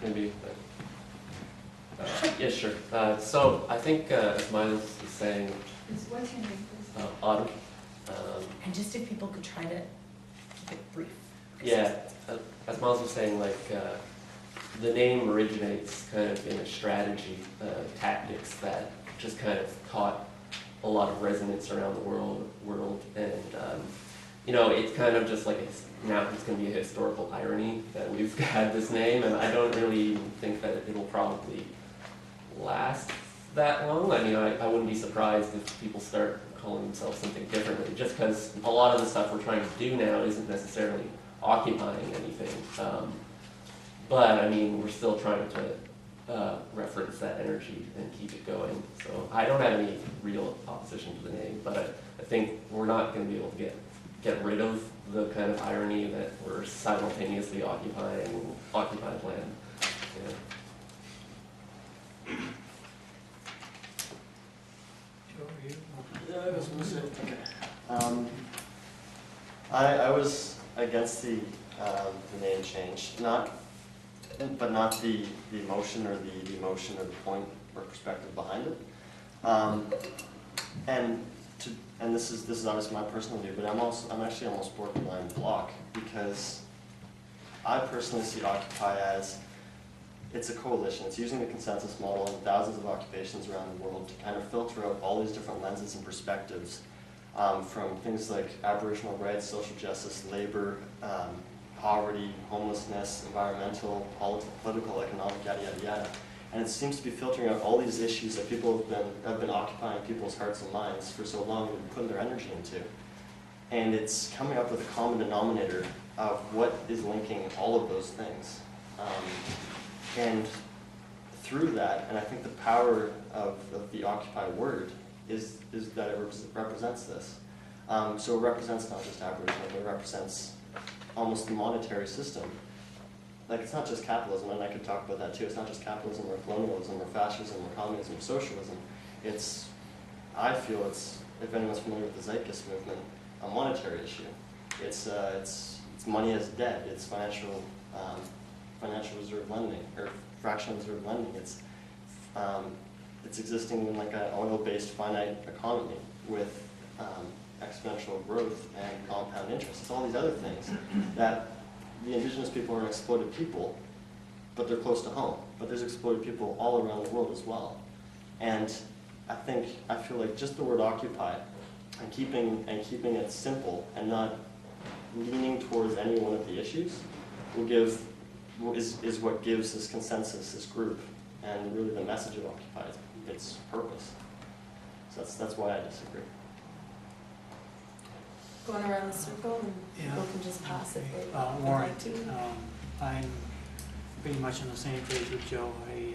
Maybe. Yeah, sure. So I think, as Miles is saying, What's your name, please? Autumn. And just if people could try to keep it brief. Yeah, as Miles was saying, like, the name originates kind of in a strategy, tactics that just kind of caught a lot of resonance around the world, and you know, it's kind of just like now it's going to be a historical irony that we've had this name, and I don't really think that it'll probably last that long. I mean, I wouldn't be surprised if people start calling themselves something differently, just because a lot of the stuff we're trying to do now isn't necessarily occupying anything. But I mean, we're still trying to reference that energy and keep it going. So I don't have any real opposition to the name, but I think we're not going to be able to get rid of the kind of irony that we're simultaneously occupying occupied land. Yeah. Yeah, I was going to say, okay. I was against the name change, but not the emotion or the emotion or the point or perspective behind it. And this is obviously my personal view, but I'm actually almost borderline block, because I personally see Occupy as it's a coalition. It's using the consensus model in thousands of occupations around the world to kind of filter out all these different lenses and perspectives, from things like Aboriginal rights, social justice, labor, poverty, homelessness, environmental, political, economic, yada, yada, yada. And it seems to be filtering out all these issues that people have been occupying people's hearts and minds for so long and putting their energy into. And it's coming up with a common denominator of what is linking all of those things. And through that, and I think the power of the Occupy word is that it represents this. So it represents not just Aboriginal, but it represents almost the monetary system. Like, it's not just capitalism, and I could talk about that too. It's not just capitalism or colonialism or fascism or communism or socialism. I feel it's, if anyone's familiar with the Zeitgeist movement, a monetary issue. It's money as debt. It's financial reserve lending, or fractional reserve lending. It's existing in like an oil-based finite economy with exponential growth and compound interest. It's all these other things that the indigenous people are an exploited people, but they're close to home. But there's exploited people all around the world as well. And I feel like just the word occupy and keeping it simple and not leaning towards any one of the issues is what gives this consensus, this group, and really the message of Occupy, its purpose. So that's why I disagree. Going around the circle, and people can just pass it. Warren, I'm pretty much on the same page with Joe. I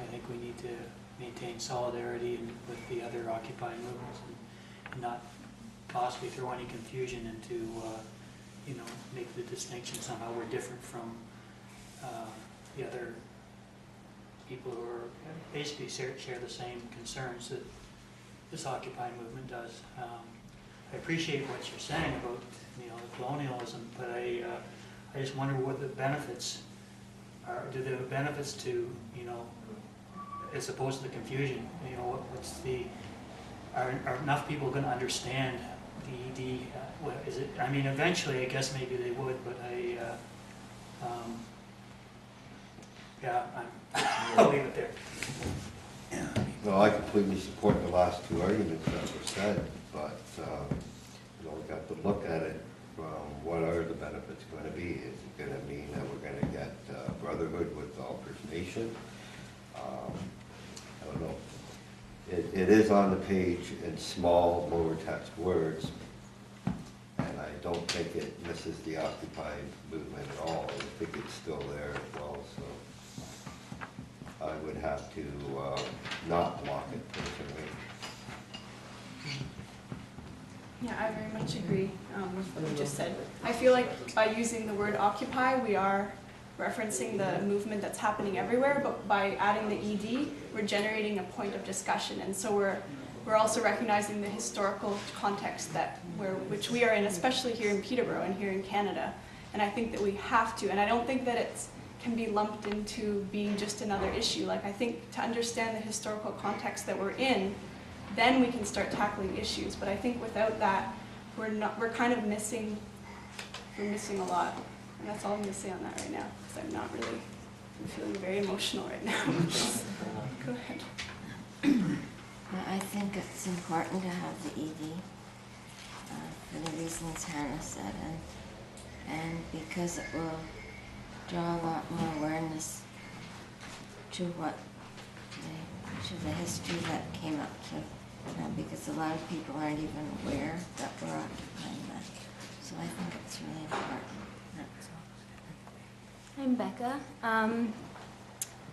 think we need to maintain solidarity with the other Occupy movements and not possibly throw any confusion into, make the distinction somehow we're different from the other people who are basically share the same concerns that this Occupy movement does. I appreciate what you're saying about colonialism, but I just wonder what the benefits are. Do the benefits to as opposed to the confusion? Are enough people going to understand the ED? What is it? I mean, eventually, I guess maybe they would, but I'll leave it there. Well, I completely support the last two arguments that were said, but we got to look at it from what are the benefits going to be? Is it going to mean that we're going to get brotherhood with all First Nation? I don't know. It is on the page in small, lower text words, and I don't think it misses the Occupy movement at all. I think it's still there as well, so I would have to not block it personally. Yeah, I very much agree with what you just said. I feel like by using the word occupy, we are referencing the movement that's happening everywhere, but by adding the ED, we're generating a point of discussion, and so we're also recognizing the historical context which we are in, especially here in Peterborough and here in Canada. And I think that we have to, and I don't think that it can be lumped into being just another issue. Like, I think to understand the historical context that we're in, then we can start tackling issues. But I think without that, we're kind of missing a lot. And that's all I'm gonna say on that right now, because I'm feeling very emotional right now. Go ahead. Well, I think it's important to have the ED for the reasons Hannah said, and because it will draw a lot more awareness to the history that came up to, because a lot of people aren't even aware that we're occupying that. So I think it's really important. That's all. I'm Becca.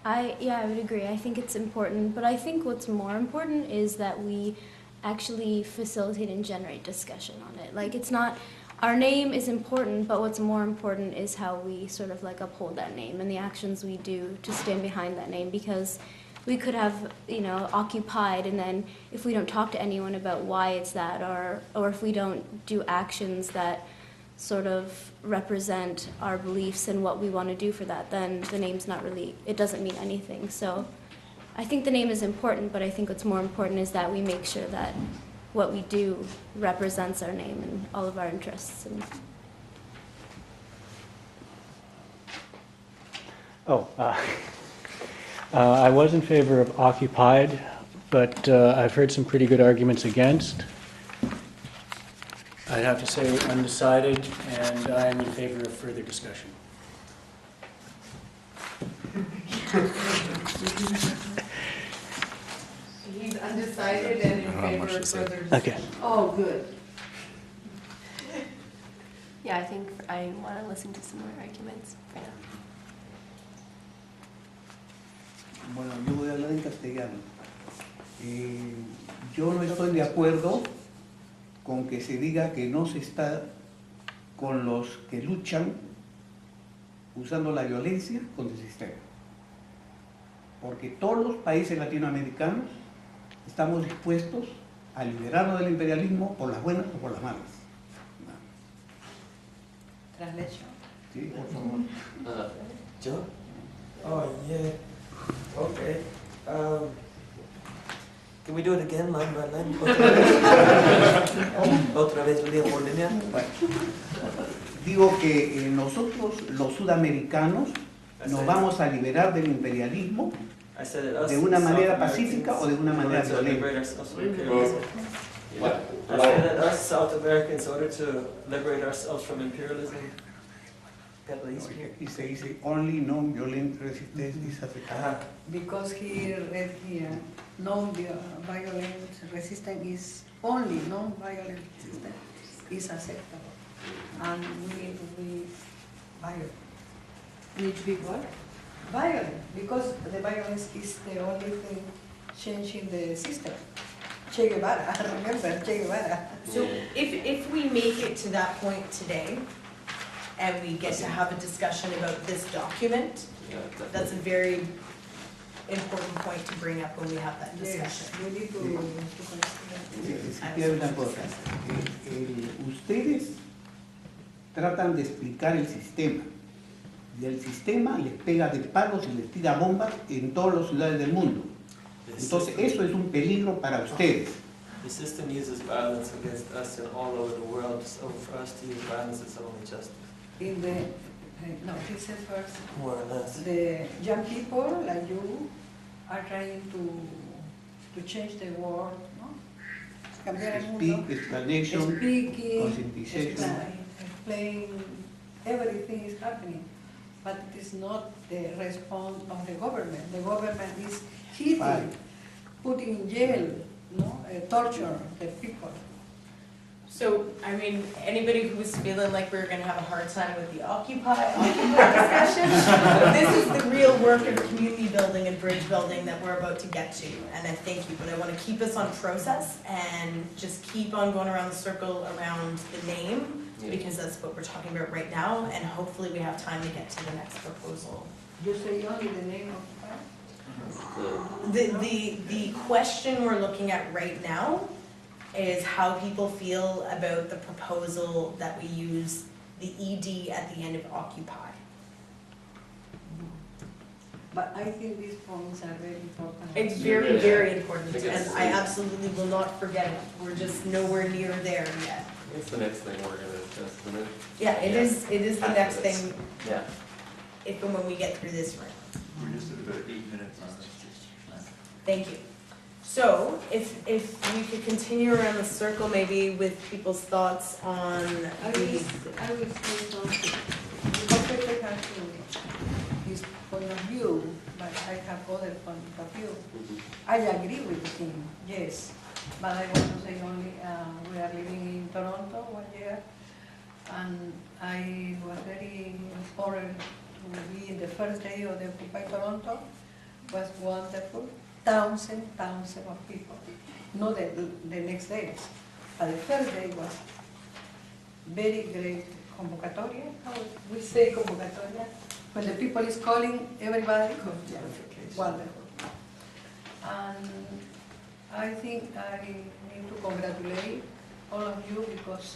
I would agree. I think it's important, but I think what's more important is that we actually facilitate and generate discussion on it. Like, it's not, our name is important, but what's more important is how we sort of like uphold that name and the actions we do to stand behind that name, because we could have, occupied, and then if we don't talk to anyone about why it's that, or if we don't do actions that sort of represent our beliefs and what we want to do for that, then the name's not really, it doesn't mean anything. So I think the name is important, but I think what's more important is that we make sure that what we do represents our name and all of our interests. I was in favor of occupied, but I've heard some pretty good arguments against. I'd have to say undecided, and I am in favor of further discussion. He's undecided and in favor of further. Okay. Oh, good. Yeah, I think I want to listen to some more arguments right now. Bueno, yo voy a hablar en castellano. Yo no estoy de acuerdo con que se diga que no se está con los que luchan usando la violencia contra el sistema. Porque todos los países latinoamericanos estamos dispuestos a liberarnos del imperialismo por las buenas o por las malas. Translation. Sí, por favor. ¿Yo? Oh, yeah. Okay. Can we do it again, line by line? Otra vez, por línea. Bueno, digo que nosotros, los sudamericanos, nos vamos a liberar del imperialismo de una manera pacífica o de una manera violenta. I said that us South Americans, in order to liberate ourselves from imperialism, Y se dice only non-violent resistance is acceptable. Because he read here, non-violent resistance is only non-violent resistance is acceptable. And we need to be violent. Need to be what? Violent, because the violence is the only thing changing the system. Che Guevara, remember Che Guevara. So if we make it to that point today, and we get to have a discussion about this document, that's a very important point to bring up when we have that discussion. Yes, we need to consider. Si quiero una cosa, ustedes tratan de explicar el sistema y el sistema les pega de palos y les tira bombas en todas las ciudades del mundo. Entonces eso es un peligro para ustedes. The system uses violence against us and all over the world, so for us to use violence is only justice. In the, no, he said first, More or less. the young people like you are trying to change the world, no? Cambiar el mundo. Speak, explanation, Speaking, conscientization. explain, everything is happening. But it is not the response of the government. The government is hitting, Right. putting in jail, torture the people. So, I mean, anybody who was feeling like we were gonna have a hard time with the Occupy discussion, this is the real work of community building and bridge building that we're about to get to, and I thank you, but I wanna keep us on process and just keep on going around the circle around the name, because that's what we're talking about right now, and hopefully we have time to get to the next proposal. You say only the name of The question we're looking at right now is how people feel about the proposal that we use the ED at the end of Occupy. but I think these points are very important. It's very, Yeah. very important, I think and it's- I absolutely will not forget it. We're just nowhere near there yet. It's the next thing we're gonna discuss, isn't it? Yeah, it is the After next this. thing, Yeah. if and when we get through this round. We're just at about 8 minutes on this. Thank you. So, if we could continue around the circle, maybe with people's thoughts on I these. will say something. Because Peter has his point of view, but I have other point of view. I agree with him, yes, but I want to say only, we are living in Toronto 1 year, and I was very honored to be in the first day of the Occupy Toronto. Was wonderful, thousands of people. Not the next day, but the first day was very great convocatoria, how we say convocatoria, when the people is calling everybody, wonderful. And I think I need to congratulate all of you because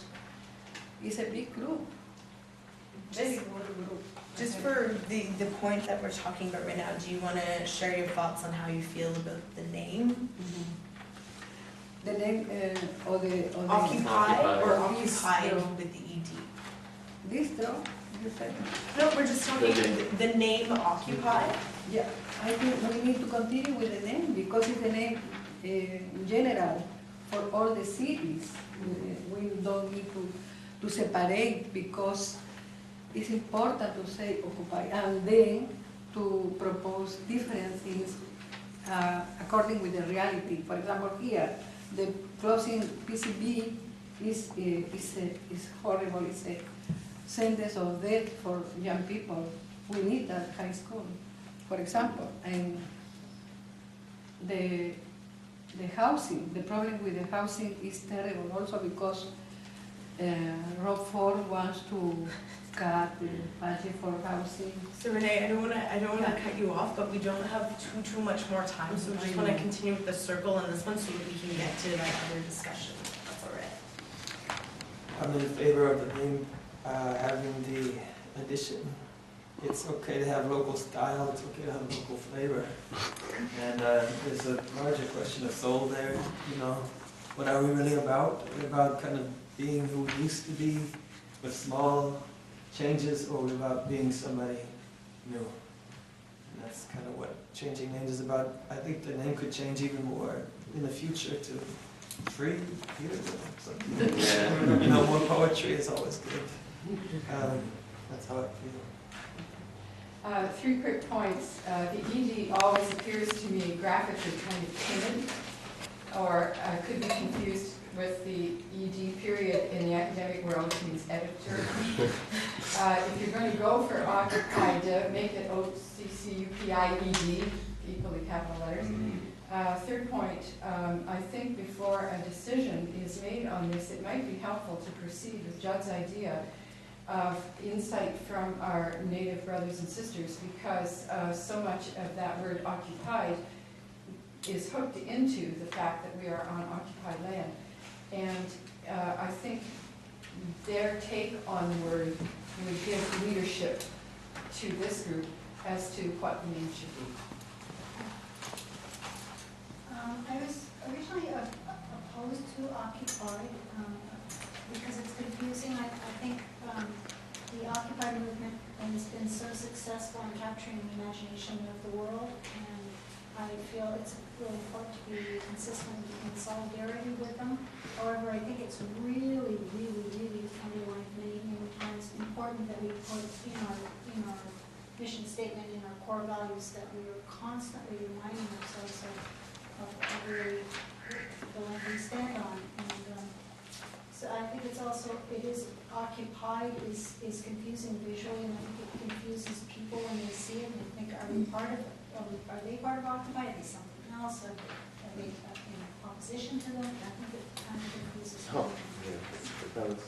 it's a big group, very good group. Just for the point that we're talking about right now, do you want to share your thoughts on how you feel about the name? The name or the Occupy or This occupied draw. with the ED? Distro, you said? No, we're just talking, name. the name Occupy. Yeah, I think we need to continue with the name because it's the name general for all the cities. We don't need to separate because it's important to say occupy and then to propose different things according with the reality. For example, here, the closing PCB is horrible. It's a sentence of death for young people. We need that high school, for example. And the housing, the problem with the housing is terrible also because Rob Ford wants to cut the budget for housing. So Renee, I don't want to cut you off, but we don't have too much more time, so we just want to continue with the circle on this one so that we can get to that other discussion. That's all right. I'm in favor of the name having the addition. It's okay to have local style, it's okay to have local flavor. And there's a larger question of soul there, you know. What are we really about? Are we about kind of being who we used to be with small changes, or are we about being somebody new? And that's kind of what changing names is about. I think the name could change even more in the future to free Peterborough or something. Yeah. You know, more poetry is always good. That's how I feel. 3 quick points. The ED always appears to me graphically kind of timid, or could be confused with the ED period in the academic world, which means editor. If you're going to go for occupied, make it OCCUPIED, equally capital letters. Third point, I think before a decision is made on this, it might be helpful to proceed with Judd's idea of insight from our Native brothers and sisters, because so much of that word occupied is hooked into the fact that we are on occupied land. And I think their take on the word would give leadership to this group as to what the name should be. I was originally opposed to Occupy because it's confusing. I think the Occupy movement has been so successful in capturing the imagination of the world, and I feel it's really important to be consistent in solidarity with them. However, I think it's really, really, really underlined many times important that we put in our mission statement, in our core values, that we are constantly reminding ourselves of really the one we stand on. And so I think it's also, occupied is confusing visually, and I think it confuses people when they see it and they think, are we part of it? Are they part of Occupy? Are they something else? Are they in opposition to them? I think it kind of confuses people. Oh, yeah, that was